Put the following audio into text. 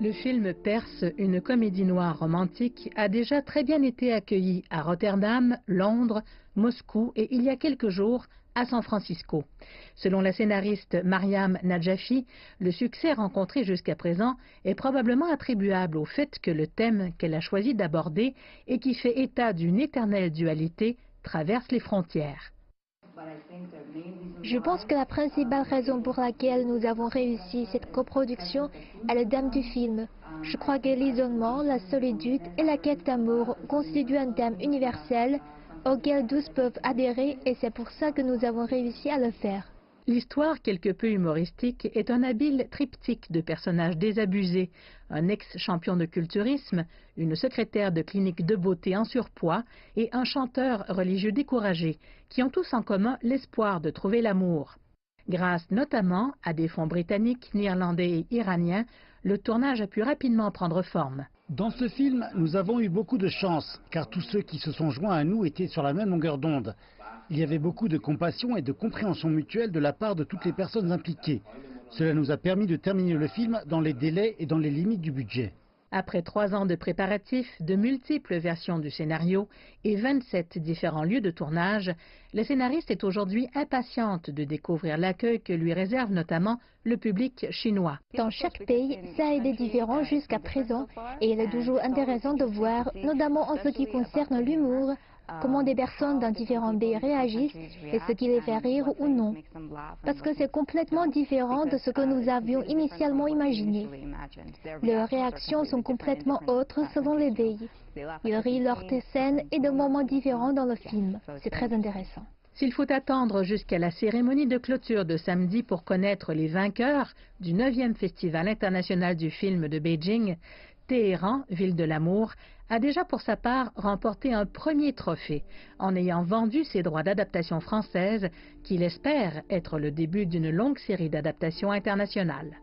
Le film Perse, une comédie noire romantique, a déjà très bien été accueilli à Rotterdam, Londres, Moscou et il y a quelques jours à San Francisco. Selon la scénariste Mariam Nadjafi, le succès rencontré jusqu'à présent est probablement attribuable au fait que le thème qu'elle a choisi d'aborder et qui fait état d'une éternelle dualité traverse les frontières. Je pense que la principale raison pour laquelle nous avons réussi cette coproduction est le thème du film. Je crois que l'isolement, la solitude et la quête d'amour constituent un thème universel auquel tous peuvent adhérer et c'est pour ça que nous avons réussi à le faire. L'histoire, quelque peu humoristique, est un habile triptyque de personnages désabusés, un ex-champion de culturisme, une secrétaire de clinique de beauté en surpoids et un chanteur religieux découragé, qui ont tous en commun l'espoir de trouver l'amour. Grâce notamment à des fonds britanniques, néerlandais et iraniens, le tournage a pu rapidement prendre forme. Dans ce film, nous avons eu beaucoup de chance, car tous ceux qui se sont joints à nous étaient sur la même longueur d'onde. Il y avait beaucoup de compassion et de compréhension mutuelle de la part de toutes les personnes impliquées. Cela nous a permis de terminer le film dans les délais et dans les limites du budget. Après 3 ans de préparatifs, de multiples versions du scénario et 27 différents lieux de tournage, la scénariste est aujourd'hui impatiente de découvrir l'accueil que lui réserve notamment le public chinois. Dans chaque pays, ça a été différent jusqu'à présent et il est toujours intéressant de voir, notamment en ce qui concerne l'humour, comment des personnes dans différents pays réagissent et ce qui les fait rire ou non. Parce que c'est complètement différent de ce que nous avions initialement imaginé. Leurs réactions sont complètement autres selon les pays. Ils rient lors des scènes et de moments différents dans le film. C'est très intéressant. S'il faut attendre jusqu'à la cérémonie de clôture de samedi pour connaître les vainqueurs du 9e Festival international du film de Beijing, Téhéran, ville de l'amour, a déjà pour sa part remporté un premier trophée en ayant vendu ses droits d'adaptation française qu'il espère être le début d'une longue série d'adaptations internationales.